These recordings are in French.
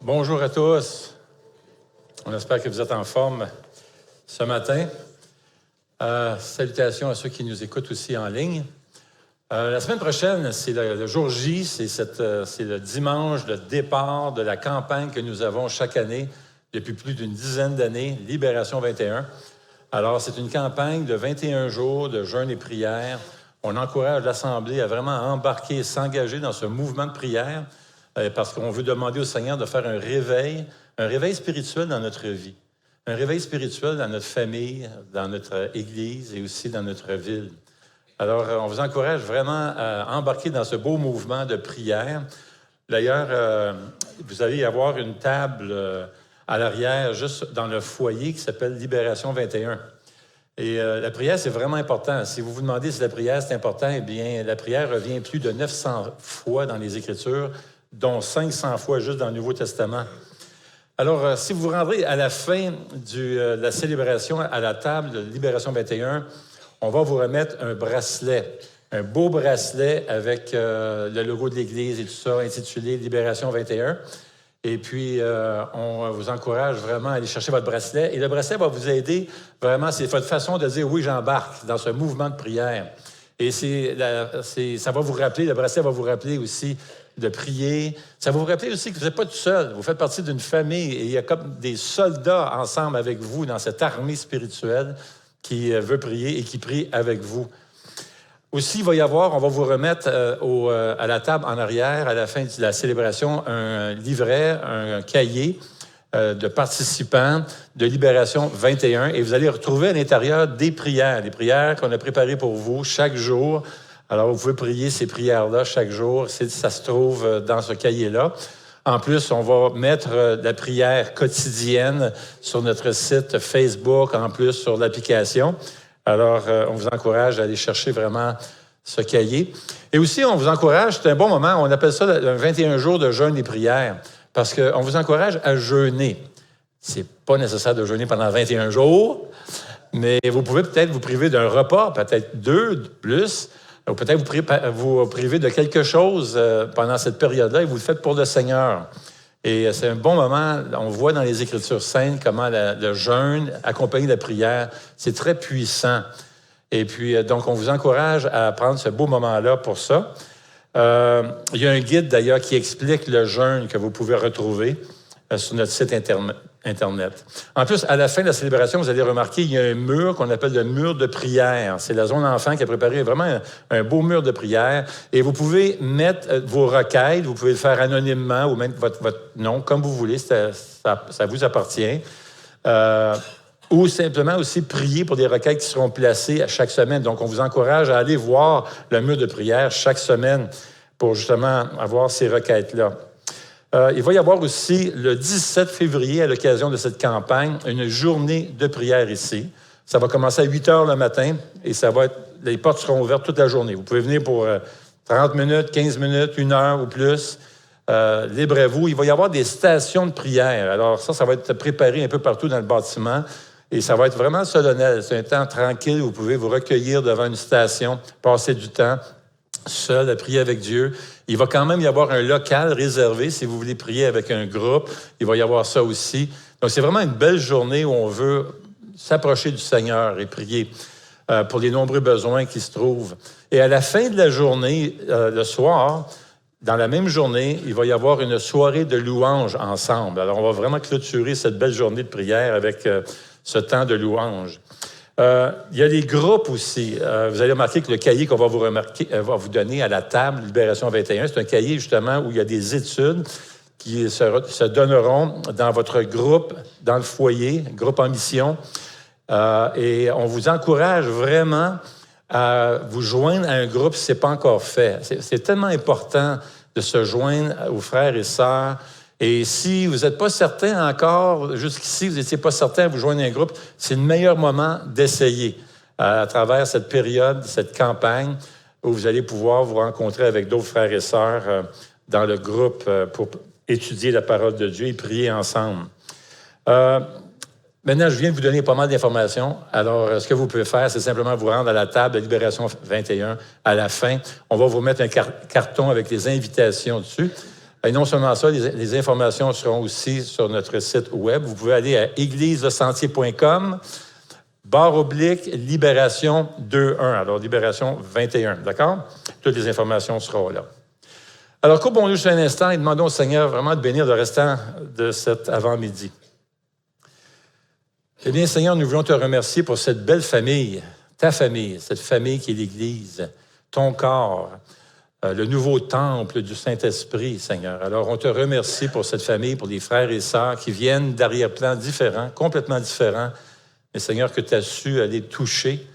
Bonjour à tous. On espère que vous êtes en forme ce matin. Salutations à ceux qui nous écoutent aussi en ligne. La semaine prochaine, c'est le jour J, c'est le dimanche de départ de la campagne que nous avons chaque année depuis plus d'une dizaine d'années, Libération 21. Alors, c'est une campagne de 21 jours de jeûne et prière. On encourage l'Assemblée à vraiment embarquer et s'engager dans ce mouvement de prière parce qu'on veut demander au Seigneur de faire un réveil spirituel dans notre vie, un réveil spirituel dans notre famille, dans notre Église et aussi dans notre ville. Alors, on vous encourage vraiment à embarquer dans ce beau mouvement de prière. D'ailleurs, vous allez y avoir une table à l'arrière, juste dans le foyer, qui s'appelle Libération 21. Et la prière, c'est vraiment important. Si vous vous demandez si la prière, c'est important, eh bien, la prière revient plus de 900 fois dans les Écritures, dont 500 fois juste dans le Nouveau Testament. Alors, si vous vous rendrez à la fin de la célébration à la table de Libération 21, on va vous remettre un bracelet, un beau bracelet avec le logo de l'Église et tout ça, intitulé Libération 21. Et puis, on vous encourage vraiment à aller chercher votre bracelet. Et le bracelet va vous aider, vraiment, c'est votre façon de dire « oui, j'embarque » dans ce mouvement de prière. Et ça va vous rappeler, le bracelet va vous rappeler aussi de prier. Ça va vous rappeler aussi que vous n'êtes pas tout seul. Vous faites partie d'une famille et il y a comme des soldats ensemble avec vous dans cette armée spirituelle qui veut prier et qui prie avec vous. Aussi, il va y avoir, on va vous remettre à la table en arrière, à la fin de la célébration, un livret, un cahier de participants de Libération 21. Et vous allez retrouver à l'intérieur des prières qu'on a préparées pour vous chaque jour. Alors, vous pouvez prier ces prières-là chaque jour. Ça se trouve dans ce cahier-là. En plus, on va mettre la prière quotidienne sur notre site Facebook, en plus sur l'application. Alors, on vous encourage à aller chercher vraiment ce cahier. Et aussi, on vous encourage, c'est un bon moment, on appelle ça 21 jours de jeûne et prière, parce qu'on vous encourage à jeûner. C'est pas nécessaire de jeûner pendant 21 jours, mais vous pouvez peut-être vous priver d'un repas, peut-être 2 de plus, ou peut-être vous priver de quelque chose pendant cette période-là, et vous le faites pour le Seigneur. Et c'est un bon moment, on voit dans les Écritures saintes comment le jeûne accompagné de la prière, c'est très puissant. Et puis, donc, on vous encourage à prendre ce beau moment-là pour ça. Il y a un guide, d'ailleurs, qui explique le jeûne que vous pouvez retrouver sur notre site Internet. En plus, à la fin de la célébration, vous allez remarquer, il y a un mur qu'on appelle le mur de prière. C'est la zone enfant qui a préparé vraiment un beau mur de prière. Et vous pouvez mettre vos requêtes, vous pouvez le faire anonymement ou mettre votre nom, comme vous voulez, ça vous appartient. Ou simplement aussi prier pour des requêtes qui seront placées à chaque semaine. Donc, on vous encourage à aller voir le mur de prière chaque semaine pour justement avoir ces requêtes-là. Il va y avoir aussi le 17 février, à l'occasion de cette campagne, une journée de prière ici. Ça va commencer à 8 heures le matin et les portes seront ouvertes toute la journée. Vous pouvez venir pour 30 minutes, 15 minutes, 1 heure ou plus. Libre à vous. Il va y avoir des stations de prière. Alors ça va être préparé un peu partout dans le bâtiment et ça va être vraiment solennel. C'est un temps tranquille. Vous pouvez vous recueillir devant une station, passer du temps seul à prier avec Dieu. Il va quand même y avoir un local réservé si vous voulez prier avec un groupe. Il va y avoir ça aussi. Donc, c'est vraiment une belle journée où on veut s'approcher du Seigneur et prier pour les nombreux besoins qui se trouvent. Et à la fin de la journée, le soir, dans la même journée, il va y avoir une soirée de louange ensemble. Alors, on va vraiment clôturer cette belle journée de prière avec ce temps de louange. Il y a les groupes aussi. Vous allez remarquer que le cahier qu'on va vous donner à la table Libération 21, c'est un cahier justement où il y a des études qui se donneront dans votre groupe, dans le foyer, groupe en mission. Et on vous encourage vraiment à vous joindre à un groupe si ce n'est pas encore fait. C'est tellement important de se joindre aux frères et sœurs. Et si vous n'êtes pas certain encore, jusqu'ici, vous n'étiez pas certain à vous joindre à un groupe, c'est le meilleur moment d'essayer à travers cette période, cette campagne, où vous allez pouvoir vous rencontrer avec d'autres frères et sœurs dans le groupe pour étudier la parole de Dieu et prier ensemble. Maintenant, je viens de vous donner pas mal d'informations. Alors, ce que vous pouvez faire, c'est simplement vous rendre à la table de Libération 21 à la fin. On va vous mettre un carton avec les invitations dessus. Et non seulement ça, les informations seront aussi sur notre site web. Vous pouvy aller à égliselesentier.com, /Libération 21. Alors, Libération 21, d'accord? Toutes les informations seront là. Alors, courbons-nous juste un instant et demandons au Seigneur vraiment de bénir le restant de cet avant-midi. Eh bien, Seigneur, nous voulons te remercier pour cette belle famille, ta famille, cette famille qui est l'Église, ton corps, le nouveau temple du Saint-Esprit, Seigneur. Alors, on te remercie pour cette famille, pour les frères et sœurs qui viennent d'arrière-plans différents, complètement différents, mais Seigneur, que tu as su aller toucher.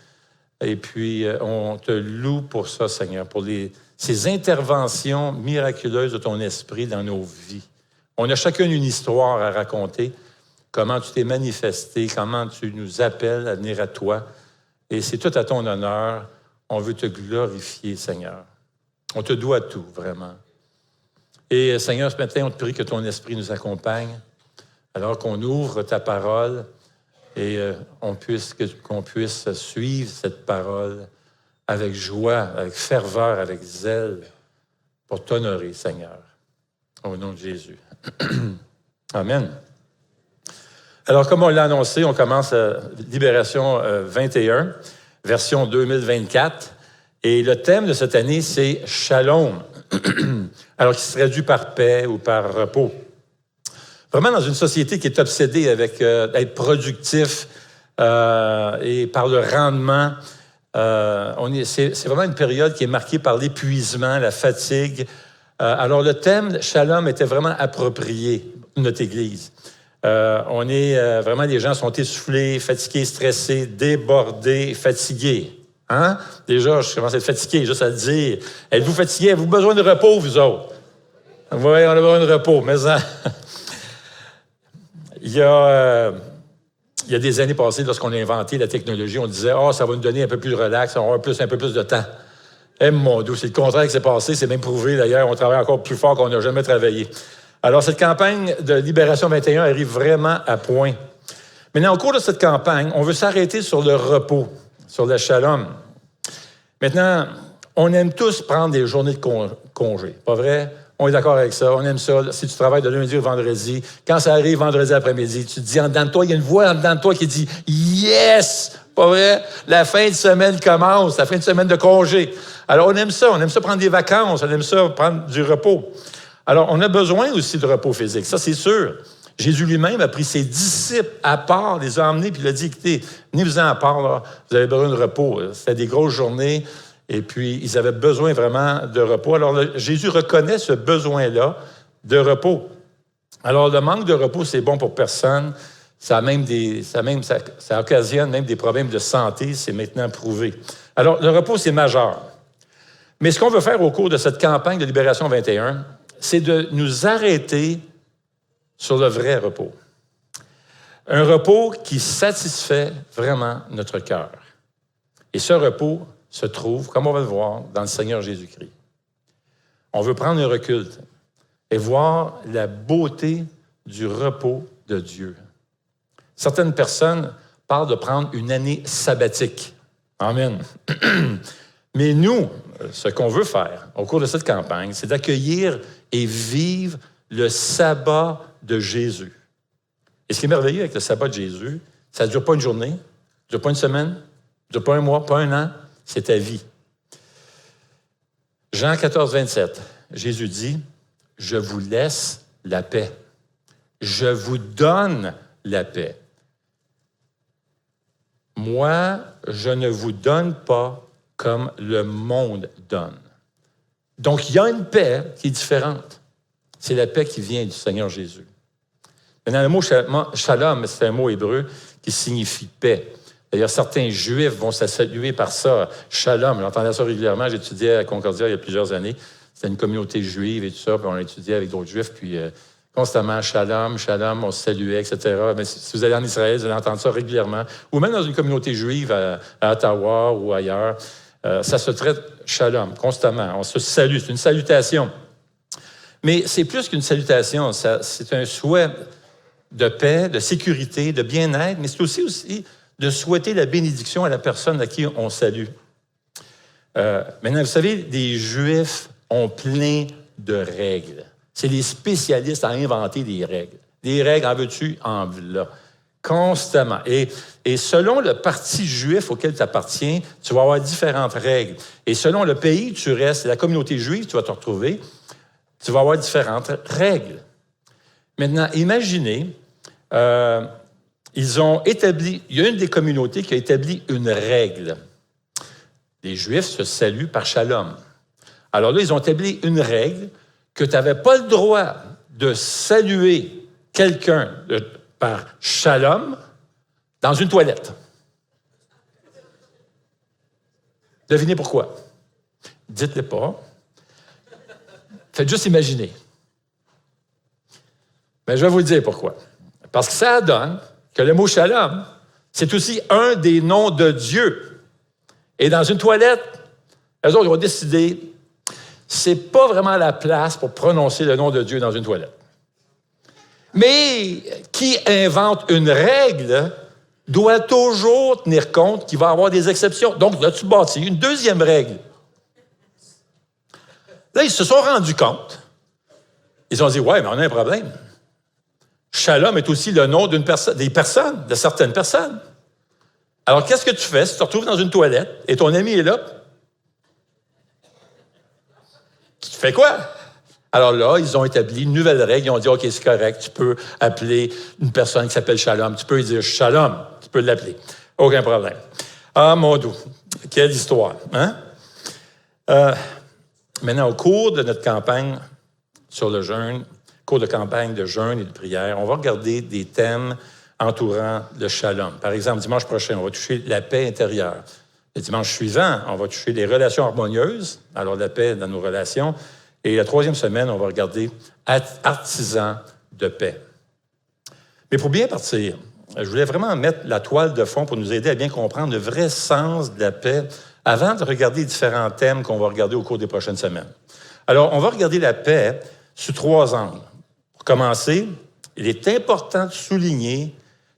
Et puis, on te loue pour ça, Seigneur, pour ces interventions miraculeuses de ton esprit dans nos vies. On a chacun une histoire à raconter, comment tu t'es manifesté, comment tu nous appelles à venir à toi. Et c'est tout à ton honneur. On veut te glorifier, Seigneur. On te doit tout, vraiment. Et Seigneur, ce matin, on te prie que ton esprit nous accompagne, alors qu'on ouvre ta parole et qu'on puisse suivre cette parole avec joie, avec ferveur, avec zèle, pour t'honorer, Seigneur. Au nom de Jésus. Amen. Alors, comme on l'a annoncé, on commence Libération 21, version 2024. Et le thème de cette année, c'est Shalom. Alors, qui se traduit par paix ou par repos. Vraiment dans une société qui est obsédée avec être productif et par le rendement. C'est vraiment une période qui est marquée par l'épuisement, la fatigue. Alors, le thème Shalom était vraiment approprié pour notre Église. Vraiment, les gens sont essoufflés, fatigués, stressés, débordés, fatigués. Hein? Déjà, je commence à être fatigué, juste à le dire. Êtes-vous fatigué? Avez-vous besoin de repos, vous autres? Oui, on a besoin de repos, mais ça... Il y a des années passées, lorsqu'on a inventé la technologie, on disait « Ah, ça va nous donner un peu plus de relax, on va avoir un peu plus de temps. » Eh, mon Dieu, c'est le contraire qui s'est passé, c'est même prouvé d'ailleurs, on travaille encore plus fort qu'on n'a jamais travaillé. Alors, cette campagne de Libération 21 arrive vraiment à point. Maintenant, au cours de cette campagne, on veut s'arrêter sur le repos, sur le shalom. Maintenant, on aime tous prendre des journées de congé, pas vrai? On est d'accord avec ça, on aime ça. Si tu travailles de lundi au vendredi, quand ça arrive vendredi après-midi, tu te dis en dedans de toi, il y a une voix en dedans de toi qui dit « Yes! » Pas vrai? La fin de semaine commence, la fin de semaine de congé. Alors, on aime ça prendre des vacances, on aime ça prendre du repos. Alors, on a besoin aussi de repos physique, ça c'est sûr. Jésus lui-même a pris ses disciples à part, les a emmenés, puis il a dit, écoutez, venez-vous-en à part, là, vous avez besoin de repos. C'était des grosses journées, et puis ils avaient besoin vraiment de repos. Alors, Jésus reconnaît ce besoin-là de repos. Alors, le manque de repos, c'est bon pour personne. Ça occasionne même des problèmes de santé, c'est maintenant prouvé. Alors, le repos, c'est majeur. Mais ce qu'on veut faire au cours de cette campagne de Libération 21, c'est de nous arrêter sur le vrai repos. Un repos qui satisfait vraiment notre cœur. Et ce repos se trouve, comme on va le voir, dans le Seigneur Jésus-Christ. On veut prendre un recul et voir la beauté du repos de Dieu. Certaines personnes parlent de prendre une année sabbatique. Amen. Mais nous, ce qu'on veut faire au cours de cette campagne, c'est d'accueillir et vivre le sabbat de Jésus. Et ce qui est merveilleux avec le sabbat de Jésus, ça ne dure pas une journée, ça ne dure pas une semaine, ça ne dure pas un mois, pas un an, c'est ta vie. Jean 14, 27, Jésus dit, « Je vous laisse la paix. Je vous donne la paix. Moi, je ne vous donne pas comme le monde donne. » Donc, il y a une paix qui est différente. C'est la paix qui vient du Seigneur Jésus. Maintenant, le mot shalom, c'est un mot hébreu qui signifie paix. D'ailleurs, certains Juifs vont se saluer par ça, shalom. J'entendais ça régulièrement. J'étudiais à Concordia il y a plusieurs années. C'était une communauté juive et tout ça, puis on étudiait avec d'autres Juifs, puis constamment shalom, shalom, on se saluait, etc. Mais si vous allez en Israël, vous allez entendre ça régulièrement. Ou même dans une communauté juive à Ottawa ou ailleurs, ça se traite shalom, constamment. On se salue, c'est une salutation. Mais c'est plus qu'une salutation, c'est un souhait de paix, de sécurité, de bien-être, mais c'est aussi de souhaiter la bénédiction à la personne à qui on salue. Maintenant, vous savez, les Juifs ont plein de règles. C'est les spécialistes à inventer des règles. Des règles, en veux-tu, en voilà. Constamment. Et selon le parti juif auquel tu appartiens, tu vas avoir différentes règles. Et selon le pays où tu restes, la communauté juive, tu vas te retrouver, tu vas avoir différentes règles. Maintenant, imaginez, ils ont établi, il y a une des communautés qui a établi une règle. Les Juifs se saluent par shalom. Alors là, ils ont établi une règle que tu n'avais pas le droit de saluer quelqu'un par shalom dans une toilette. Devinez pourquoi. Dites-le pas. Faites juste imaginer. Mais je vais vous le dire pourquoi. Parce que ça donne que le mot shalom, c'est aussi un des noms de Dieu. Et dans une toilette, eux autres ont décidé, c'est pas vraiment la place pour prononcer le nom de Dieu dans une toilette. Mais qui invente une règle doit toujours tenir compte qu'il va y avoir des exceptions. Donc, là, tu bâtis une deuxième règle. Là, ils se sont rendus compte. Ils ont dit, ouais, mais on a un problème. Shalom est aussi le nom des personnes, de certaines personnes. Alors, qu'est-ce que tu fais si tu te retrouves dans une toilette et ton ami est là? Tu fais quoi? Alors là, ils ont établi une nouvelle règle. Ils ont dit, OK, c'est correct, tu peux appeler une personne qui s'appelle Shalom. Tu peux lui dire Shalom, tu peux l'appeler. Aucun problème. Ah, mon doux, quelle histoire, hein? Maintenant, au cours de notre campagne sur le jeûne, cours de campagne de jeûne et de prière, on va regarder des thèmes entourant le shalom. Par exemple, dimanche prochain, on va toucher la paix intérieure. Le dimanche suivant, on va toucher les relations harmonieuses, alors la paix dans nos relations. Et la troisième semaine, on va regarder artisans de paix. Mais pour bien partir, je voulais vraiment mettre la toile de fond pour nous aider à bien comprendre le vrai sens de la paix avant de regarder les différents thèmes qu'on va regarder au cours des prochaines semaines. Alors, on va regarder la paix sous 3 angles. Pour commencer, il est important de souligner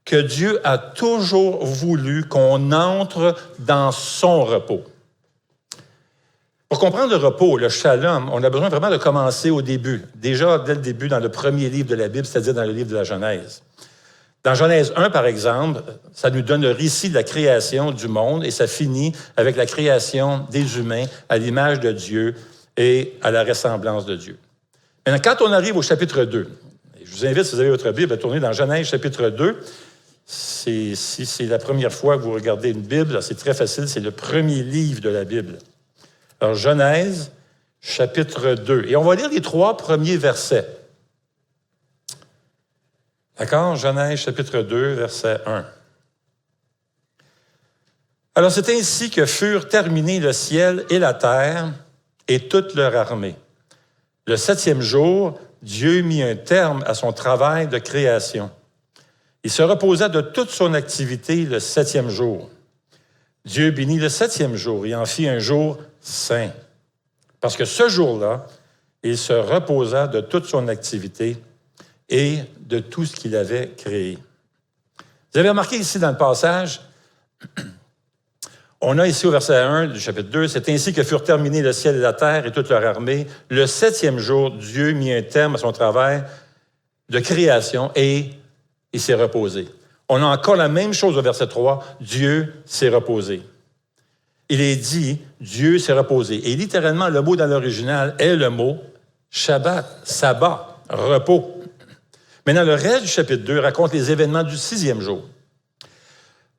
que Dieu a toujours voulu qu'on entre dans son repos. Pour comprendre le repos, le shalom, on a besoin vraiment de commencer au début. Déjà, dès le début, dans le premier livre de la Bible, c'est-à-dire dans le livre de la Genèse. Dans Genèse 1, par exemple, ça nous donne le récit de la création du monde et ça finit avec la création des humains à l'image de Dieu et à la ressemblance de Dieu. Maintenant, quand on arrive au chapitre 2, je vous invite, si vous avez votre Bible, à tourner dans Genèse chapitre 2. Si c'est la première fois que vous regardez une Bible, c'est très facile, c'est le premier livre de la Bible. Alors, Genèse, chapitre 2. Et on va lire les 3 premiers versets. D'accord? Genèse, chapitre 2, verset 1. Alors, c'est ainsi que furent terminés le ciel et la terre et toute leur armée. Le 7e jour, Dieu mit un terme à son travail de création. Il se reposa de toute son activité le 7e jour. Dieu bénit le 7e jour et en fit un jour saint. Parce que ce jour-là, il se reposa de toute son activité et de tout ce qu'il avait créé. Vous avez remarqué ici dans le passage, on a ici au verset 1 du chapitre 2, « C'est ainsi que furent terminés le ciel et la terre et toute leur armée. Le 7e jour, Dieu mit un terme à son travail de création et il s'est reposé. » On a encore la même chose au verset 3, « Dieu s'est reposé. » Il est dit, Dieu s'est reposé. Et littéralement, le mot dans l'original est le mot Shabbat, sabbat, repos. Maintenant, le reste du chapitre 2 raconte les événements du 6e jour.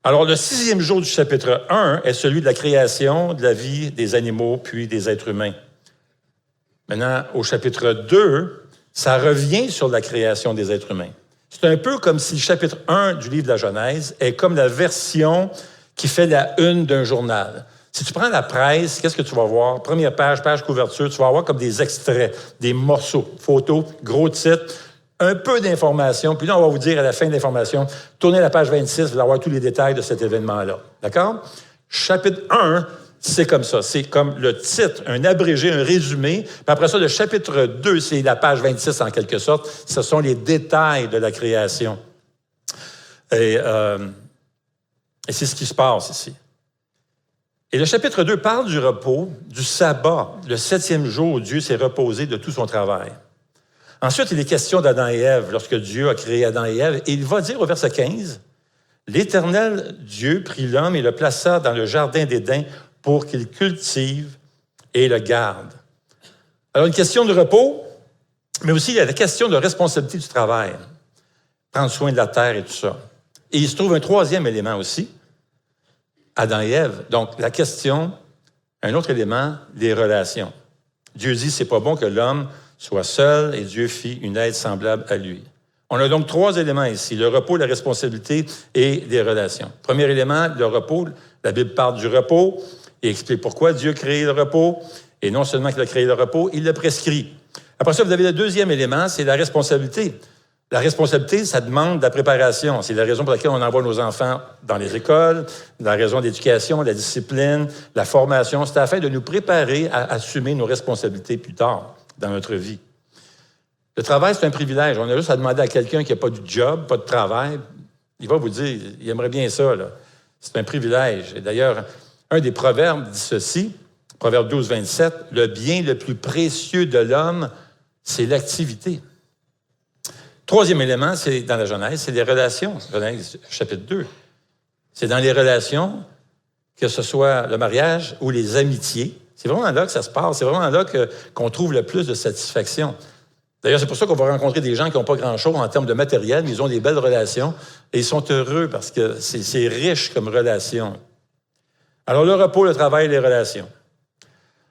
Alors, le 6e jour du chapitre 1 est celui de la création, de la vie des animaux, puis des êtres humains. Maintenant, au chapitre 2, ça revient sur la création des êtres humains. C'est un peu comme si le chapitre 1 du livre de la Genèse est comme la version qui fait la une d'un journal. Si tu prends la presse, qu'est-ce que tu vas voir? Première page, page couverture, tu vas avoir comme des extraits, des morceaux, photos, gros titres, un peu d'informations. Puis là, on va vous dire à la fin de l'information, tournez la page 26, vous allez avoir tous les détails de cet événement-là. D'accord? Chapitre 1, c'est comme ça. C'est comme le titre, un abrégé, un résumé. Puis après ça, le chapitre 2, c'est la page 26 en quelque sorte. Ce sont les détails de la création. Et c'est ce qui se passe ici. Et le chapitre 2 parle du repos, du sabbat, le 7e jour où Dieu s'est reposé de tout son travail. Ensuite, il est question d'Adam et Ève, lorsque Dieu a créé Adam et Ève. Et il va dire au verset 15, « L'Éternel Dieu prit l'homme et le plaça dans le jardin d'Éden pour qu'il cultive et le garde. » Alors, une question de repos, mais aussi il y a la question de responsabilité du travail. Prendre soin de la terre et tout ça. Et il se trouve un troisième élément aussi, Adam et Ève. Donc, la question, un autre élément, les relations. Dieu dit, c'est pas bon que l'homme soit seul, et Dieu fit une aide semblable à lui. On a donc trois éléments ici, le repos, la responsabilité et les relations. Premier élément, le repos. La Bible parle du repos et explique pourquoi Dieu a créé le repos. Et non seulement qu'il a créé le repos, il le prescrit. Après ça, vous avez le deuxième élément, c'est la responsabilité. La responsabilité, ça demande de la préparation. C'est la raison pour laquelle on envoie nos enfants dans les écoles, la raison de l'éducation, la discipline, la formation. C'est afin de nous préparer à assumer nos responsabilités plus tard dans notre vie. Le travail, c'est un privilège. On a juste à demander à quelqu'un qui n'a pas de job, pas de travail. Il va vous dire, il aimerait bien ça, là. C'est un privilège. Et d'ailleurs, un des proverbes dit ceci, Proverbe 12, 27, « Le bien le plus précieux de l'homme, c'est l'activité. » Troisième élément, c'est dans la Genèse, c'est les relations. Genèse, chapitre 2. C'est dans les relations, que ce soit le mariage ou les amitiés. C'est vraiment là que ça se passe. C'est vraiment là qu'on trouve le plus de satisfaction. D'ailleurs, c'est pour ça qu'on va rencontrer des gens qui n'ont pas grand-chose en termes de matériel, mais ils ont des belles relations et ils sont heureux parce que c'est riche comme relation. Alors, le repos, le travail, les relations.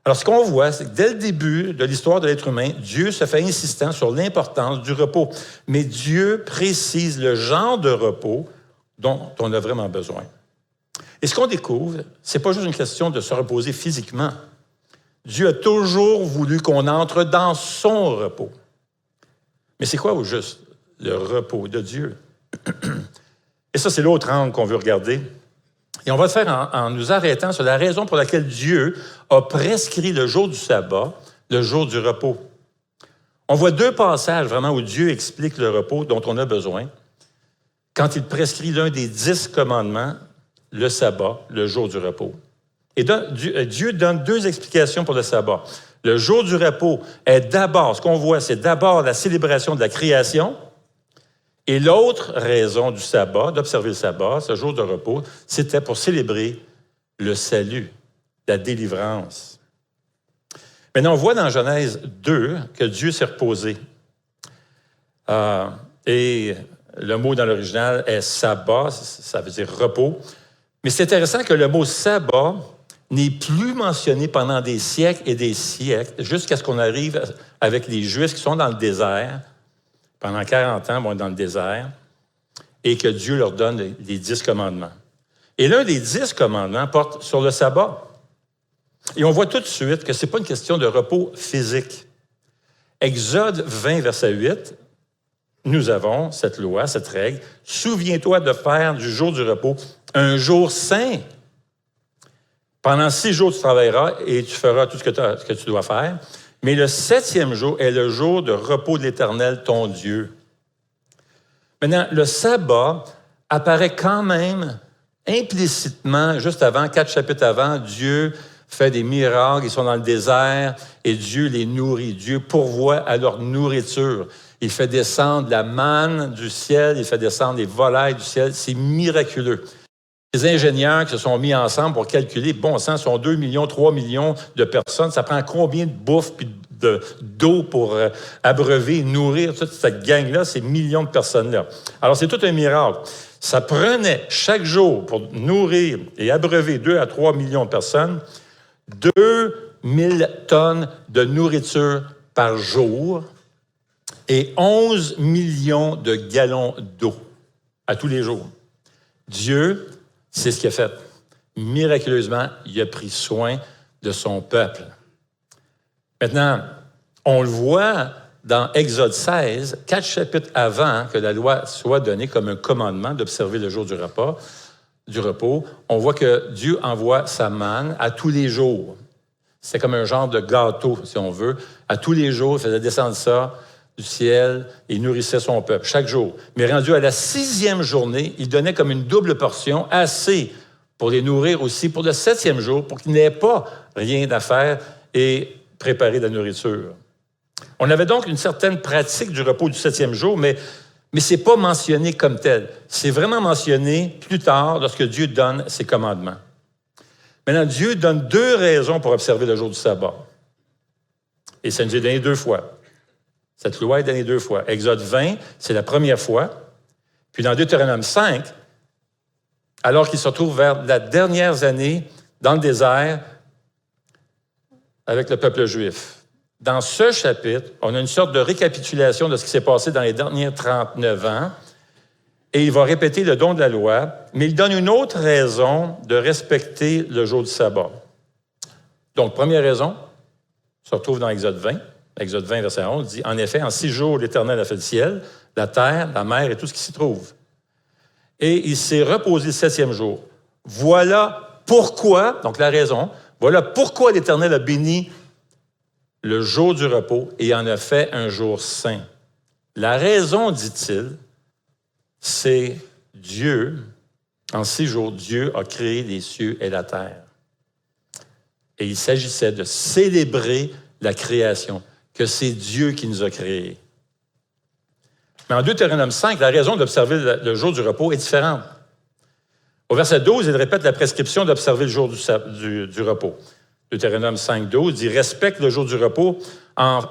Alors, ce qu'on voit, c'est que dès le début de l'histoire de l'être humain, Dieu se fait insistant sur l'importance du repos. Mais Dieu précise le genre de repos dont on a vraiment besoin. Et ce qu'on découvre, c'est pas juste une question de se reposer physiquement. Dieu a toujours voulu qu'on entre dans son repos. Mais c'est quoi au juste? Le repos de Dieu. Et ça, c'est l'autre angle qu'on veut regarder. Et on va le faire en nous arrêtant sur la raison pour laquelle Dieu a prescrit le jour du sabbat, le jour du repos. On voit deux passages vraiment où Dieu explique le repos dont on a besoin. Quand il prescrit l'un des 10 commandements, le sabbat, le jour du repos. Et Dieu donne deux explications pour le sabbat. Le jour du repos est d'abord, ce qu'on voit, c'est d'abord la célébration de la création. Et l'autre raison du sabbat, d'observer le sabbat, ce jour de repos, c'était pour célébrer le salut, la délivrance. Maintenant, on voit dans Genèse 2 que Dieu s'est reposé. Et le mot dans l'original est sabbat, ça veut dire repos. Mais c'est intéressant que le mot sabbat n'est plus mentionné pendant des siècles et des siècles, jusqu'à ce qu'on arrive avec les Juifs qui sont dans le désert. Pendant 40 ans, ils vont être dans le désert, et que Dieu leur donne les 10 commandements. Et l'un des 10 commandements porte sur le sabbat. Et on voit tout de suite que ce n'est pas une question de repos physique. Exode 20, verset 8, nous avons cette loi, cette règle. « Souviens-toi de faire du jour du repos un jour saint. Pendant 6 jours, tu travailleras et tu feras tout ce que tu dois faire. Mais le 7e jour est le jour de repos de l'Éternel, ton Dieu. » Maintenant, le sabbat apparaît quand même implicitement, juste avant, 4 chapitres avant, Dieu fait des miracles, ils sont dans le désert et Dieu les nourrit. Dieu pourvoit à leur nourriture. Il fait descendre la manne du ciel, il fait descendre les volailles du ciel. C'est miraculeux. Les ingénieurs qui se sont mis ensemble pour calculer, bon sang, sont 2 millions, 3 millions de personnes. Ça prend combien de bouffe et d'eau pour abreuver, nourrir toute cette gang-là, ces millions de personnes-là? Alors, c'est tout un miracle. Ça prenait chaque jour pour nourrir et abreuver 2 à 3 millions de personnes, 2000 tonnes de nourriture par jour et 11 millions de gallons d'eau à tous les jours. Dieu, c'est ce qu'il a fait. Miraculeusement, il a pris soin de son peuple. Maintenant, on le voit dans Exode 16, 4 chapitres avant que la loi soit donnée comme un commandement d'observer le jour du repos, on voit que Dieu envoie sa manne à tous les jours. C'est comme un genre de gâteau, si on veut. À tous les jours, il faisait descendre ça du ciel et il nourrissait son peuple, chaque jour. Mais rendu à la 6e journée, il donnait comme une double portion, assez pour les nourrir aussi pour le 7e jour, pour qu'ils n'aient pas rien à faire et préparer de la nourriture. On avait donc une certaine pratique du repos du 7e jour, mais ce n'est pas mentionné comme tel. C'est vraiment mentionné plus tard lorsque Dieu donne ses commandements. Maintenant, Dieu donne 2 raisons pour observer le jour du sabbat. Et ça nous est donné 2 fois. Cette loi est donnée 2 fois. Exode 20, c'est la première fois. Puis dans Deutéronome 5, alors qu'il se retrouve vers la dernière année dans le désert avec le peuple juif. Dans ce chapitre, on a une sorte de récapitulation de ce qui s'est passé dans les derniers 39 ans. Et il va répéter le don de la loi, mais il donne une autre raison de respecter le jour du sabbat. Donc, première raison, se retrouve dans Exode 20. Exode 20, verset 11, dit « En effet, en 6 jours, l'Éternel a fait le ciel, la terre, la mer et tout ce qui s'y trouve. Et il s'est reposé le 7e jour. Voilà pourquoi, donc la raison, voilà pourquoi l'Éternel a béni le jour du repos et en a fait un jour saint. La raison, dit-il, c'est Dieu, en 6 jours, Dieu a créé les cieux et la terre. Et il s'agissait de célébrer la création, que c'est Dieu qui nous a créés. Mais en Deutéronome 5, la raison d'observer le jour du repos est différente. Au verset 12, il répète la prescription d'observer le jour du repos. Deutéronome 5, 12 dit « Respecte le jour du repos en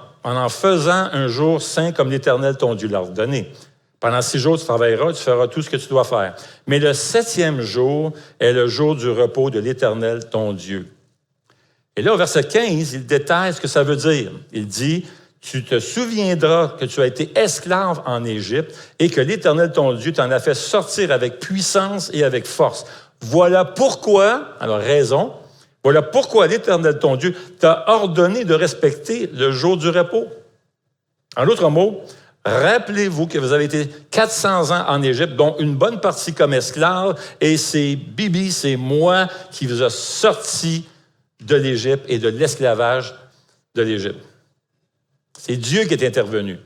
faisant un jour saint comme l'Éternel ton Dieu l'a ordonné. Pendant 6 jours, tu travailleras, tu feras tout ce que tu dois faire. Mais le 7e jour est le jour du repos de l'Éternel ton Dieu. » Et là, au verset 15, il détaille ce que ça veut dire. Il dit « Tu te souviendras que tu as été esclave en Égypte et que l'Éternel ton Dieu t'en a fait sortir avec puissance et avec force. Voilà pourquoi, alors raison, voilà pourquoi l'Éternel ton Dieu t'a ordonné de respecter le jour du repos. » En d'autres mots, rappelez-vous que vous avez été 400 ans en Égypte, dont une bonne partie comme esclave, et c'est Bibi, c'est moi qui vous a sorti de l'Égypte et de l'esclavage de l'Égypte. C'est Dieu qui est intervenu.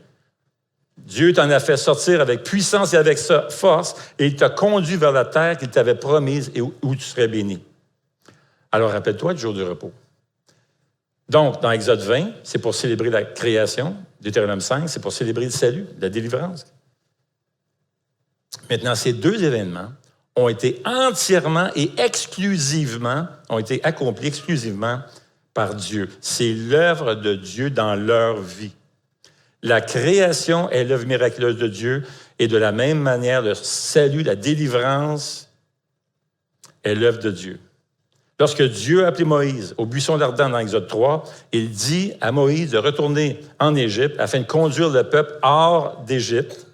Dieu t'en a fait sortir avec puissance et avec force, et il t'a conduit vers la terre qu'il t'avait promise et où tu serais béni. Alors, rappelle-toi du jour du repos. Donc, dans Exode 20, c'est pour célébrer la création. Deutéronome 5, c'est pour célébrer le salut, la délivrance. Maintenant, ces 2 événements ont été entièrement et exclusivement, ont été accomplis exclusivement par Dieu. C'est l'œuvre de Dieu dans leur vie. La création est l'œuvre miraculeuse de Dieu et de la même manière, le salut, la délivrance est l'œuvre de Dieu. Lorsque Dieu a appelé Moïse au buisson d'Ardan dans Exode 3, il dit à Moïse de retourner en Égypte afin de conduire le peuple hors d'Égypte.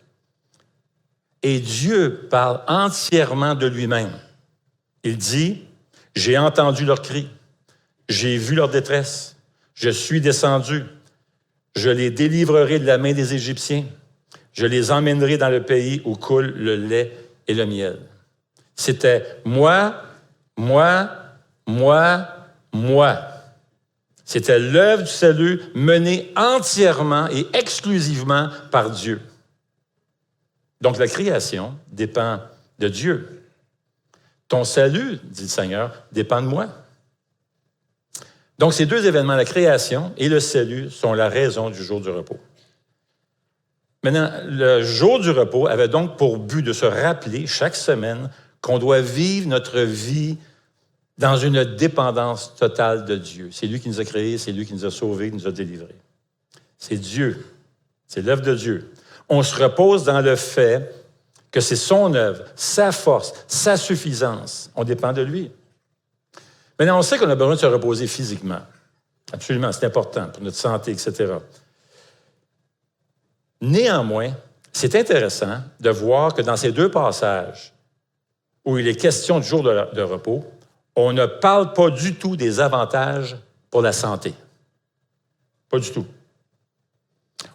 Et Dieu parle entièrement de lui-même. Il dit, « J'ai entendu leurs cris, j'ai vu leur détresse, je suis descendu, je les délivrerai de la main des Égyptiens, je les emmènerai dans le pays où coule le lait et le miel. » C'était moi. C'était l'œuvre du salut menée entièrement et exclusivement par Dieu. Donc, la création dépend de Dieu. Ton salut, dit le Seigneur, dépend de moi. Donc, ces 2 événements, la création et le salut, sont la raison du jour du repos. Maintenant, le jour du repos avait donc pour but de se rappeler chaque semaine qu'on doit vivre notre vie dans une dépendance totale de Dieu. C'est lui qui nous a créés, c'est lui qui nous a sauvés, qui nous a délivrés. C'est Dieu. C'est l'œuvre de Dieu. On se repose dans le fait que c'est son œuvre, sa force, sa suffisance. On dépend de lui. Maintenant, on sait qu'on a besoin de se reposer physiquement. Absolument, c'est important pour notre santé, etc. Néanmoins, c'est intéressant de voir que dans ces 2 passages où il est question du jour de repos, on ne parle pas du tout des avantages pour la santé. Pas du tout.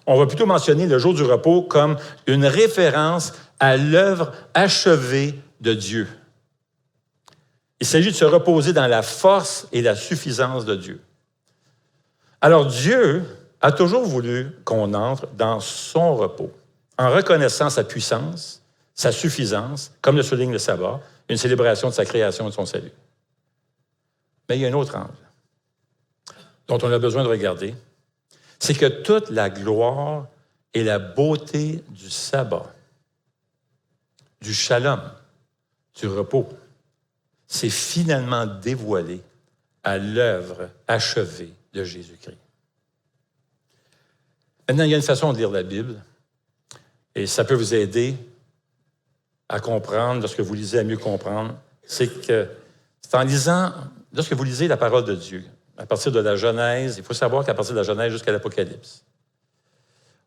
On va plutôt mentionner le jour du repos comme une référence à l'œuvre achevée de Dieu. Il s'agit de se reposer dans la force et la suffisance de Dieu. Alors Dieu a toujours voulu qu'on entre dans son repos, en reconnaissant sa puissance, sa suffisance, comme le souligne le sabbat, une célébration de sa création et de son salut. Mais il y a un autre angle dont on a besoin de regarder. c'est que toute la gloire et la beauté du sabbat, du shalom, du repos, s'est finalement dévoilé à l'œuvre achevée de Jésus-Christ. Maintenant, il y a une façon de lire la Bible, et ça peut vous aider à comprendre, lorsque vous lisez, à mieux comprendre, c'est en lisant, lorsque vous lisez la parole de Dieu, à partir de la Genèse, il faut savoir qu'à partir de la Genèse jusqu'à l'Apocalypse,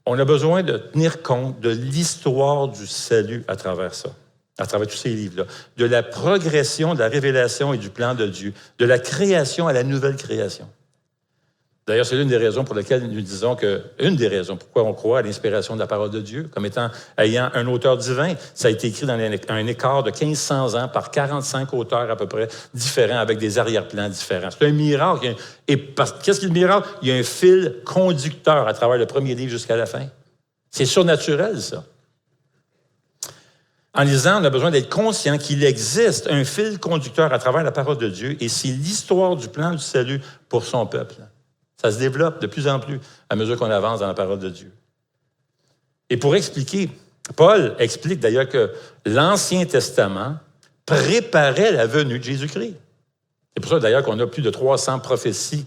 on a besoin de tenir compte de l'histoire du salut à travers ça, à travers tous ces livres-là, de la progression, de la révélation et du plan de Dieu, de la création à la nouvelle création. D'ailleurs, c'est l'une des raisons pour lesquelles nous disons une des raisons pourquoi on croit à l'inspiration de la parole de Dieu, comme ayant un auteur divin. Ça a été écrit dans un écart de 1500 ans par 45 auteurs à peu près différents, avec des arrière-plans différents. C'est un miracle. Qu'est-ce qu'est le miracle? Il y a un fil conducteur à travers le premier livre jusqu'à la fin. C'est surnaturel, ça. En lisant, on a besoin d'être conscient qu'il existe un fil conducteur à travers la parole de Dieu, et c'est l'histoire du plan du salut pour son peuple. Ça se développe de plus en plus à mesure qu'on avance dans la parole de Dieu. Et pour expliquer, Paul explique d'ailleurs que l'Ancien Testament préparait la venue de Jésus-Christ. C'est pour ça d'ailleurs qu'on a plus de 300 prophéties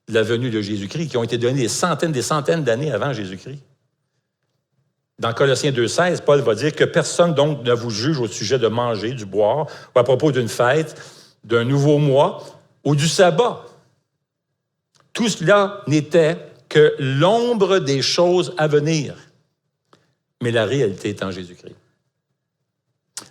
de la venue de Jésus-Christ qui ont été données des centaines d'années avant Jésus-Christ. Dans Colossiens 2,16, Paul va dire que personne donc ne vous juge au sujet de manger, du boire, ou à propos d'une fête, d'un nouveau mois ou du sabbat. Tout cela n'était que l'ombre des choses à venir. Mais la réalité est en Jésus-Christ.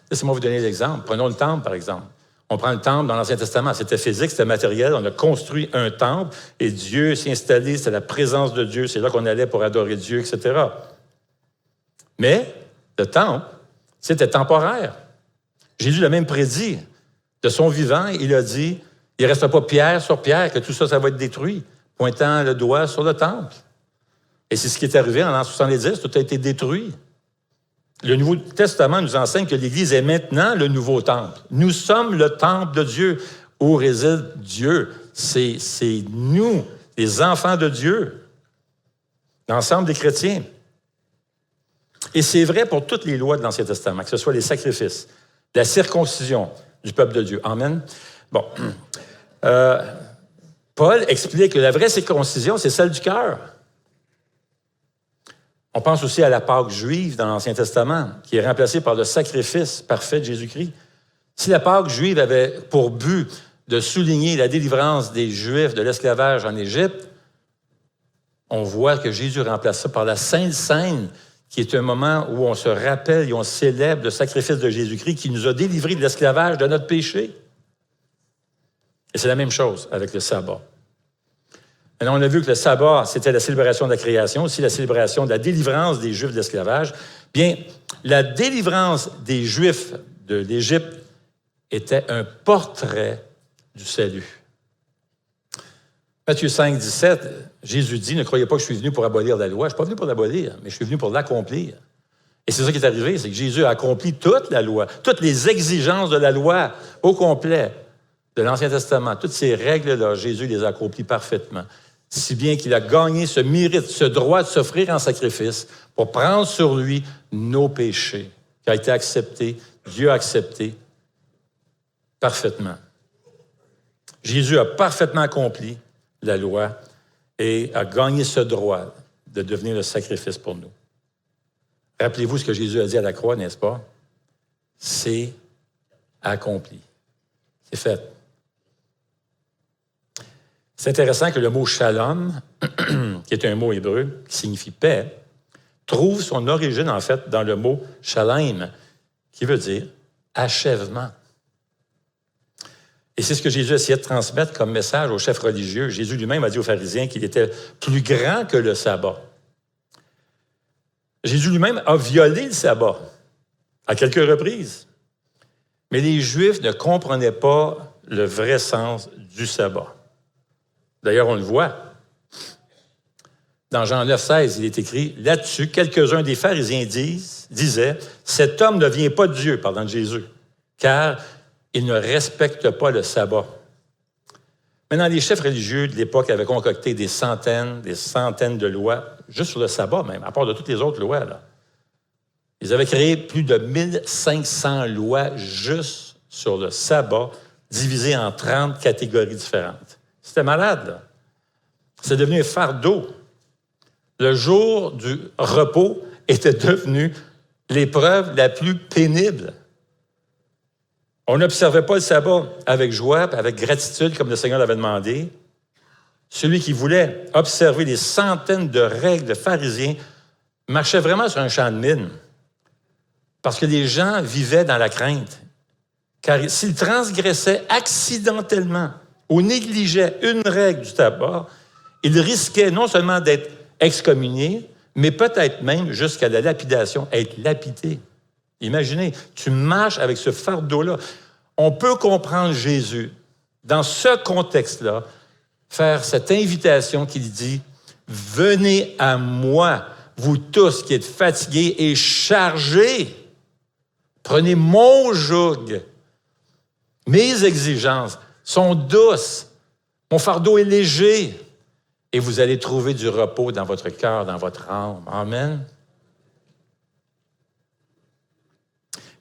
Laissez-moi vous donner l'exemple. Prenons le temple, par exemple. On prend le temple dans l'Ancien Testament. C'était physique, c'était matériel. On a construit un temple et Dieu s'y installé. C'était la présence de Dieu. C'est là qu'on allait pour adorer Dieu, etc. Mais le temple, c'était temporaire. Jésus l'a même prédit. De son vivant, il a dit, il ne restera pas pierre sur pierre, que tout ça, ça va être détruit, pointant le doigt sur le temple. Et c'est ce qui est arrivé en l'an 70, tout a été détruit. Le Nouveau Testament nous enseigne que l'Église est maintenant le nouveau temple. Nous sommes le temple de Dieu, où réside Dieu. C'est nous, les enfants de Dieu, l'ensemble des chrétiens. Et c'est vrai pour toutes les lois de l'Ancien Testament, que ce soit les sacrifices, la circoncision du peuple de Dieu. Amen. Bon. Paul explique que la vraie circoncision, c'est celle du cœur. On pense aussi à la Pâque juive dans l'Ancien Testament, qui est remplacée par le sacrifice parfait de Jésus-Christ. Si la Pâque juive avait pour but de souligner la délivrance des Juifs de l'esclavage en Égypte, on voit que Jésus remplace ça par la Sainte Seine, qui est un moment où on se rappelle et on célèbre le sacrifice de Jésus-Christ qui nous a délivrés de l'esclavage de notre péché. Et c'est la même chose avec le sabbat. Maintenant, on a vu que le sabbat, c'était la célébration de la création, aussi la célébration de la délivrance des Juifs de l'esclavage. Bien, la délivrance des Juifs de l'Égypte était un portrait du salut. Matthieu 5, 17, Jésus dit, « Ne croyez pas que je suis venu pour abolir la loi. Je ne suis pas venu pour l'abolir, mais je suis venu pour l'accomplir. » Et c'est ça qui est arrivé, c'est que Jésus a accompli toute la loi, toutes les exigences de la loi au complet de l'Ancien Testament. Toutes ces règles-là, Jésus les a accomplies parfaitement. Si bien qu'il a gagné ce mérite, ce droit de s'offrir en sacrifice pour prendre sur lui nos péchés, qui a été accepté, Dieu a accepté parfaitement. Jésus a parfaitement accompli la loi et a gagné ce droit de devenir le sacrifice pour nous. Rappelez-vous ce que Jésus a dit à la croix, n'est-ce pas? C'est accompli. C'est fait. C'est intéressant que le mot « shalom », qui est un mot hébreu, qui signifie « paix », trouve son origine, en fait, dans le mot « shalem », qui veut dire « achèvement ». Et c'est ce que Jésus essayait de transmettre comme message aux chefs religieux. Jésus lui-même a dit aux pharisiens qu'il était plus grand que le sabbat. Jésus lui-même a violé le sabbat à quelques reprises. Mais les Juifs ne comprenaient pas le vrai sens du sabbat. D'ailleurs, on le voit. Dans Jean 9, 16, il est écrit, là-dessus, quelques-uns des pharisiens disaient, « Cet homme ne vient pas de Dieu, » parlant de Jésus, « car il ne respecte pas le sabbat. » Maintenant, les chefs religieux de l'époque avaient concocté des centaines de lois, juste sur le sabbat même, à part de toutes les autres lois, là. Ils avaient créé plus de 1500 lois juste sur le sabbat, divisées en 30 catégories différentes. C'était malade, là. C'est devenu un fardeau. Le jour du repos était devenu l'épreuve la plus pénible. On n'observait pas le sabbat avec joie, avec gratitude, comme le Seigneur l'avait demandé. Celui qui voulait observer les centaines de règles de pharisiens marchait vraiment sur un champ de mine. Parce que les gens vivaient dans la crainte. Car s'ils transgressaient accidentellement ou négligeaient une règle du sabbat, ils risquaient non seulement d'être excommuniés, mais peut-être même jusqu'à la lapidation, être lapidés. Imaginez, tu marches avec ce fardeau-là. On peut comprendre Jésus, dans ce contexte-là, faire cette invitation qu'il dit « Venez à moi, vous tous qui êtes fatigués et chargés. Prenez mon joug. Mes exigences sont douces. Mon fardeau est léger. Et vous allez trouver du repos dans votre cœur, dans votre âme. » Amen.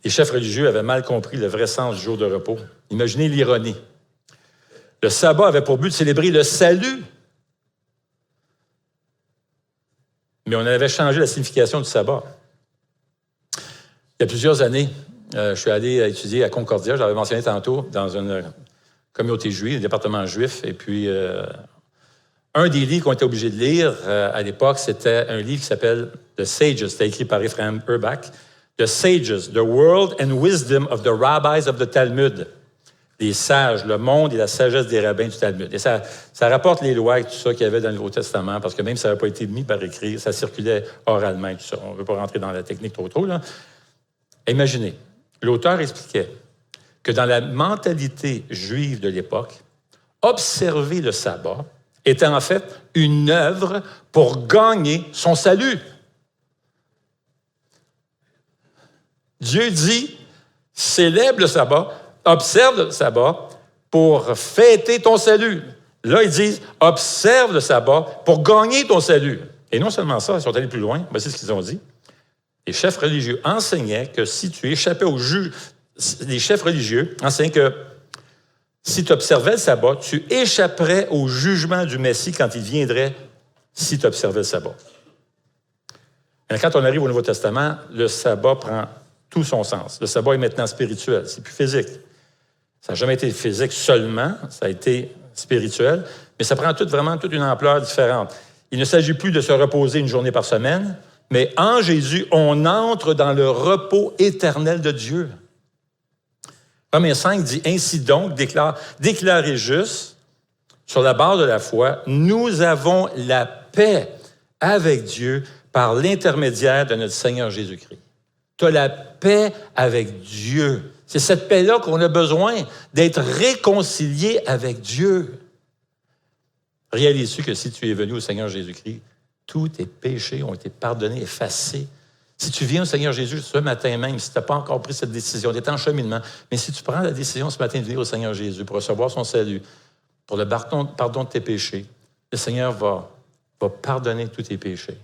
Les chefs religieux avaient mal compris le vrai sens du jour de repos. Imaginez l'ironie. Le sabbat avait pour but de célébrer le salut. Mais on avait changé la signification du sabbat. Il y a plusieurs années, je suis allé étudier à Concordia, je l'avais mentionné tantôt, dans une communauté juive, un département juif. Et puis, un des livres qu'on était obligé de lire à l'époque, c'était un livre qui s'appelle The Sages. C'était écrit par Ephraim Urbach. The Sages, The World and Wisdom of the Rabbis of the Talmud. Les sages, le monde et la sagesse des rabbins du Talmud. Et ça rapporte les lois et tout ça qu'il y avait dans le Nouveau Testament, parce que même si ça n'avait pas été mis par écrit, ça circulait oralement et tout ça. On ne veut pas rentrer dans la technique trop, là. Imaginez, l'auteur expliquait que dans la mentalité juive de l'époque, observer le sabbat était en fait une œuvre pour gagner son salut. Dieu dit, célèbre le sabbat, observe le sabbat pour fêter ton salut. Là, ils disent, observe le sabbat pour gagner ton salut. Et non seulement ça, ils sont allés plus loin, voici ce qu'ils ont dit. Les chefs religieux enseignaient que si tu échappais au juge, les chefs religieux enseignaient que si tu observais le sabbat, tu échapperais au jugement du Messie quand il viendrait si tu observais le sabbat. Et quand on arrive au Nouveau Testament, le sabbat prend tout son sens. Le sabbat est maintenant spirituel, c'est plus physique. Ça n'a jamais été physique seulement, ça a été spirituel, mais ça prend vraiment toute une ampleur différente. Il ne s'agit plus de se reposer une journée par semaine, mais en Jésus, on entre dans le repos éternel de Dieu. Romains 5 dit, « Ainsi donc, déclaré juste, sur la base de la foi, nous avons la paix avec Dieu par l'intermédiaire de notre Seigneur Jésus-Christ. » Tu as la paix avec Dieu. C'est cette paix-là qu'on a besoin, d'être réconcilié avec Dieu. Réalise-tu que si tu es venu au Seigneur Jésus-Christ, tous tes péchés ont été pardonnés, effacés. Si tu viens au Seigneur Jésus ce matin même, si tu n'as pas encore pris cette décision, tu es en cheminement, mais si tu prends la décision ce matin de venir au Seigneur Jésus pour recevoir son salut, pour le pardon de tes péchés, le Seigneur va pardonner tous tes péchés.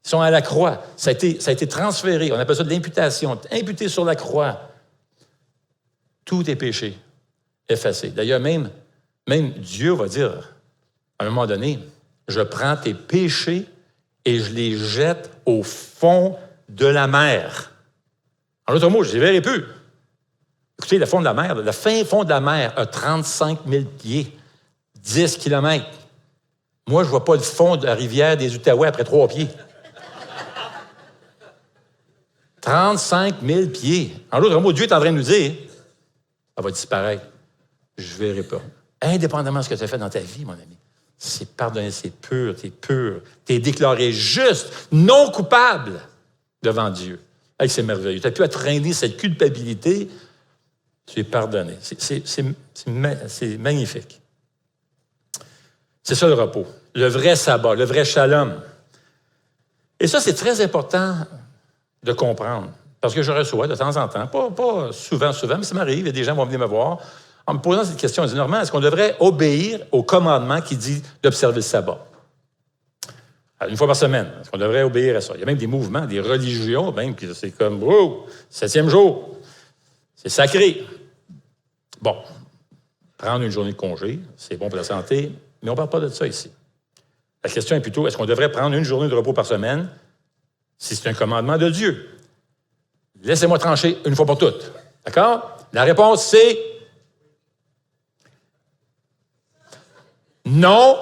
Ils sont à la croix. Ça a été transféré. On appelle ça de l'imputation. Imputé sur la croix. Tous tes péchés effacés. D'ailleurs, même Dieu va dire, à un moment donné, je prends tes péchés et je les jette au fond de la mer. En d'autres mots, je ne les verrai plus. Écoutez, le fond de la mer, le fin fond de la mer a 35 000 pieds, 10 kilomètres. Moi, je ne vois pas le fond de la rivière des Outaouais après 3 pieds. 35 000 pieds. En d'autres mots, Dieu est en train de nous dire, ça va disparaître. Je ne verrai pas. Indépendamment de ce que tu as fait dans ta vie, mon ami, c'est pardonné, c'est pur, tu es déclaré juste, non coupable devant Dieu. Hey, c'est merveilleux. Tu n'as plus à traîner cette culpabilité, tu es pardonné. C'est magnifique. C'est ça le repos, le vrai sabbat, le vrai shalom. Et ça, c'est très important de comprendre. Parce que je reçois de temps en temps, pas souvent, mais ça m'arrive, il y a des gens qui vont venir me voir En me posant cette question, je dis, Normand, est-ce qu'on devrait obéir au commandement qui dit d'observer le sabbat? Alors, une fois par semaine, est-ce qu'on devrait obéir à ça? Il y a même des mouvements, des religions, même, qui c'est comme, oh, 7e jour, c'est sacré. Bon, prendre une journée de congé, c'est bon pour la santé, mais on ne parle pas de ça ici. La question est plutôt, est-ce qu'on devrait prendre une journée de repos par semaine si c'est un commandement de Dieu? Laissez-moi trancher une fois pour toutes. D'accord? La réponse, c'est non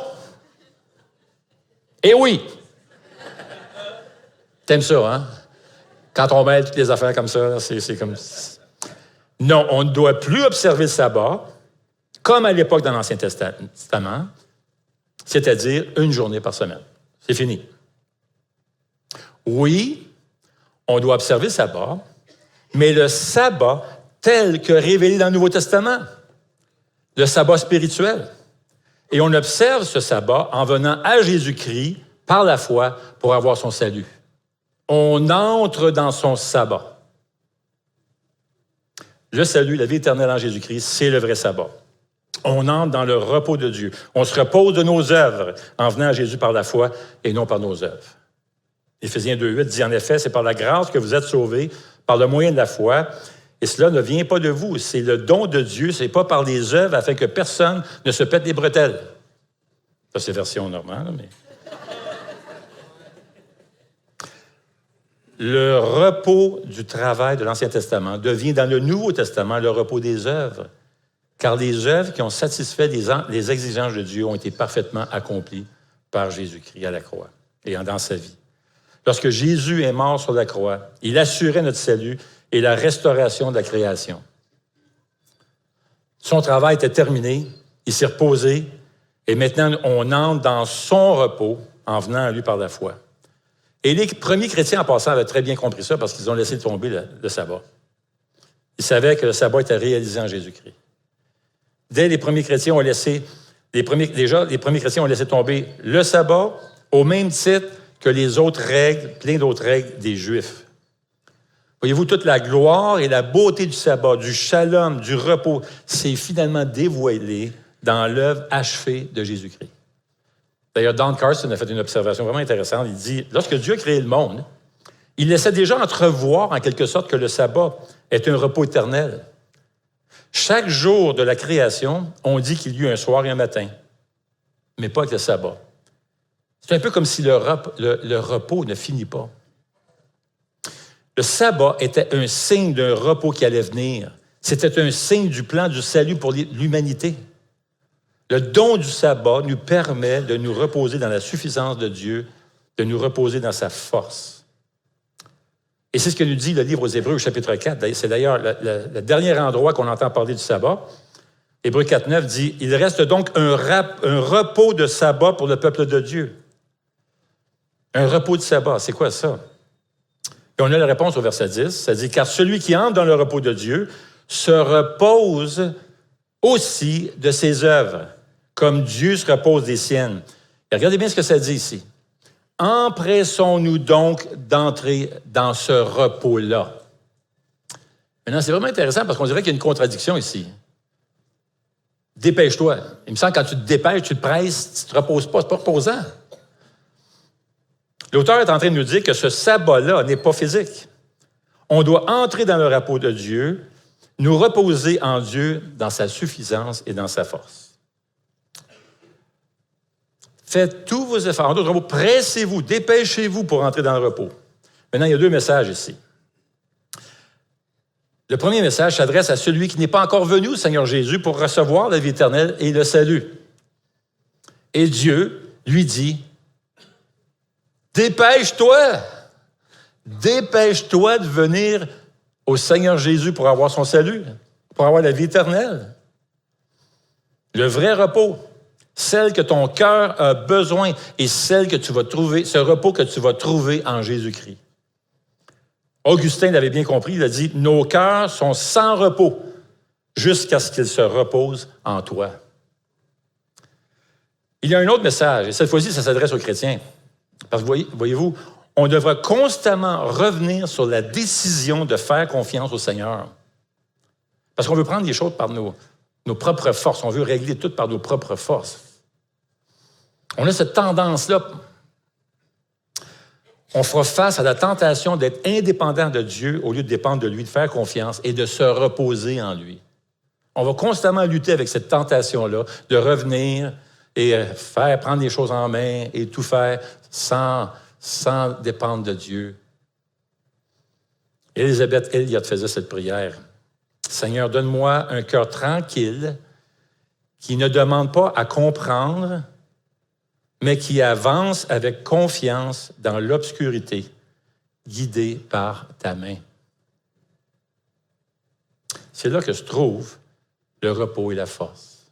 et oui. T'aimes ça, hein? Quand on mêle toutes les affaires comme ça, c'est comme... Non, on ne doit plus observer le sabbat, comme à l'époque dans l'Ancien Testament, c'est-à-dire une journée par semaine. C'est fini. Oui, on doit observer le sabbat, mais le sabbat tel que révélé dans le Nouveau Testament, le sabbat spirituel. Et on observe ce sabbat en venant à Jésus-Christ par la foi pour avoir son salut. On entre dans son sabbat. Le salut, la vie éternelle en Jésus-Christ, c'est le vrai sabbat. On entre dans le repos de Dieu. On se repose de nos œuvres en venant à Jésus par la foi et non par nos œuvres. Éphésiens 2,8 dit en effet, c'est par la grâce que vous êtes sauvés, par le moyen de la foi, et cela ne vient pas de vous, c'est le don de Dieu, c'est pas par les œuvres afin que personne ne se pète les bretelles. Ça, c'est version normale, mais... Le repos du travail de l'Ancien Testament devient dans le Nouveau Testament le repos des œuvres, car les œuvres qui ont satisfait les exigences de Dieu ont été parfaitement accomplies par Jésus-Christ à la croix et dans sa vie. Lorsque Jésus est mort sur la croix, il assurait notre salut et la restauration de la création. Son travail était terminé, il s'est reposé, et maintenant on entre dans son repos en venant à lui par la foi. Et les premiers chrétiens, en passant, avaient très bien compris ça parce qu'ils ont laissé tomber le sabbat. Ils savaient que le sabbat était réalisé en Jésus-Christ. Dès les premiers chrétiens ont laissé, les premiers chrétiens ont laissé tomber le sabbat au même titre que les autres règles, plein d'autres règles des Juifs. Voyez-vous, toute la gloire et la beauté du sabbat, du shalom, du repos, c'est finalement dévoilé dans l'œuvre achevée de Jésus-Christ. D'ailleurs, Don Carson a fait une observation vraiment intéressante. Il dit, lorsque Dieu a créé le monde, il laissait déjà entrevoir en quelque sorte que le sabbat est un repos éternel. Chaque jour de la création, on dit qu'il y a eu un soir et un matin, mais pas avec le sabbat. C'est un peu comme si le repos ne finit pas. Le sabbat était un signe d'un repos qui allait venir. C'était un signe du plan du salut pour l'humanité. Le don du sabbat nous permet de nous reposer dans la suffisance de Dieu, de nous reposer dans sa force. Et c'est ce que nous dit le livre aux Hébreux, chapitre 4. C'est d'ailleurs le dernier endroit qu'on entend parler du sabbat. Hébreux 4,9 dit « Il reste donc un repos de sabbat pour le peuple de Dieu. » Un repos de sabbat, c'est quoi ça? Et on a la réponse au verset 10. Ça dit « Car celui qui entre dans le repos de Dieu se repose aussi de ses œuvres, comme Dieu se repose des siennes. » Et regardez bien ce que ça dit ici. « Empressons-nous donc d'entrer dans ce repos-là. » Maintenant, c'est vraiment intéressant parce qu'on dirait qu'il y a une contradiction ici. Dépêche-toi. Il me semble que quand tu te dépêches, tu te presses, tu ne te reposes pas, c'est pas reposant. L'auteur est en train de nous dire que ce sabbat-là n'est pas physique. On doit entrer dans le repos de Dieu, nous reposer en Dieu dans sa suffisance et dans sa force. Faites tous vos efforts. En d'autres mots, pressez-vous, dépêchez-vous pour entrer dans le repos. Maintenant, il y a deux messages ici. Le premier message s'adresse à celui qui n'est pas encore venu au Seigneur Jésus pour recevoir la vie éternelle et le salut. Et Dieu lui dit, dépêche-toi! Dépêche-toi de venir au Seigneur Jésus pour avoir son salut, pour avoir la vie éternelle. Le vrai repos, celle que ton cœur a besoin et celle que tu vas trouver, ce repos que tu vas trouver en Jésus-Christ. Augustin l'avait bien compris, il a dit « Nos cœurs sont sans repos jusqu'à ce qu'ils se reposent en toi. » Il y a un autre message, et cette fois-ci, ça s'adresse aux chrétiens. Parce que voyez-vous, on devra constamment revenir sur la décision de faire confiance au Seigneur. Parce qu'on veut prendre les choses par nos nos propres forces. On veut régler tout par nos propres forces. On a cette tendance-là. On fera face à la tentation d'être indépendant de Dieu au lieu de dépendre de lui, de faire confiance et de se reposer en lui. On va constamment lutter avec cette tentation-là de revenir et prendre les choses en main et tout faire sans dépendre de Dieu. Élisabeth Elliott faisait cette prière. Seigneur, donne-moi un cœur tranquille qui ne demande pas à comprendre, mais qui avance avec confiance dans l'obscurité, guidé par ta main. C'est là que se trouve le repos et la force.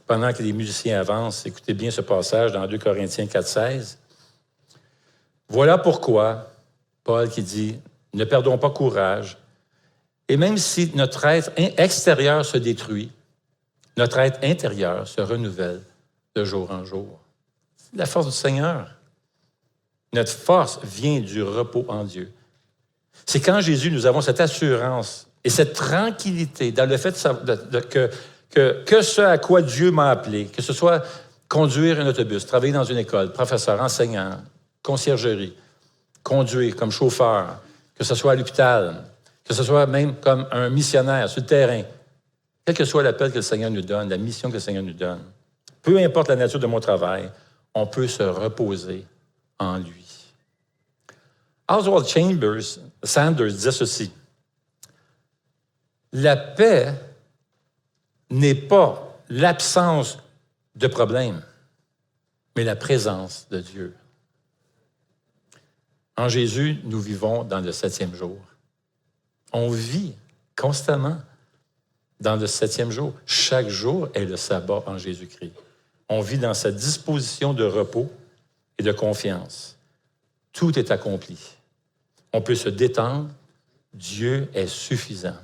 Pendant que les musiciens avancent, écoutez bien ce passage dans 2 Corinthiens 4,16. Voilà pourquoi, Paul qui dit, ne perdons pas courage, et même si notre être extérieur se détruit, notre être intérieur se renouvelle de jour en jour. C'est la force du Seigneur. Notre force vient du repos en Dieu. C'est quand Jésus, nous avons cette assurance et cette tranquillité dans le fait que ce à quoi Dieu m'a appelé, que ce soit conduire un autobus, travailler dans une école, professeur, enseignant, conciergerie, conduire comme chauffeur, que ce soit à l'hôpital, que ce soit même comme un missionnaire sur le terrain, quel que soit l'appel que le Seigneur nous donne, la mission que le Seigneur nous donne, peu importe la nature de mon travail, on peut se reposer en lui. Oswald Sanders disait ceci. La paix n'est pas l'absence de problème, mais la présence de Dieu. En Jésus, nous vivons dans le 7e jour. On vit constamment dans le 7e jour. Chaque jour est le sabbat en Jésus-Christ. On vit dans sa disposition de repos et de confiance. Tout est accompli. On peut se détendre. Dieu est suffisant.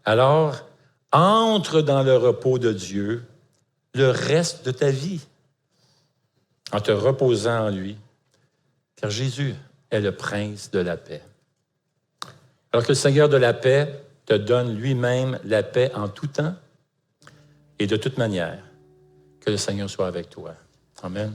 Alors, entre dans le repos de Dieu le reste de ta vie en te reposant en lui, car Jésus est le prince de la paix. Alors que le Seigneur de la paix te donne lui-même la paix en tout temps et de toute manière, que le Seigneur soit avec toi. Amen.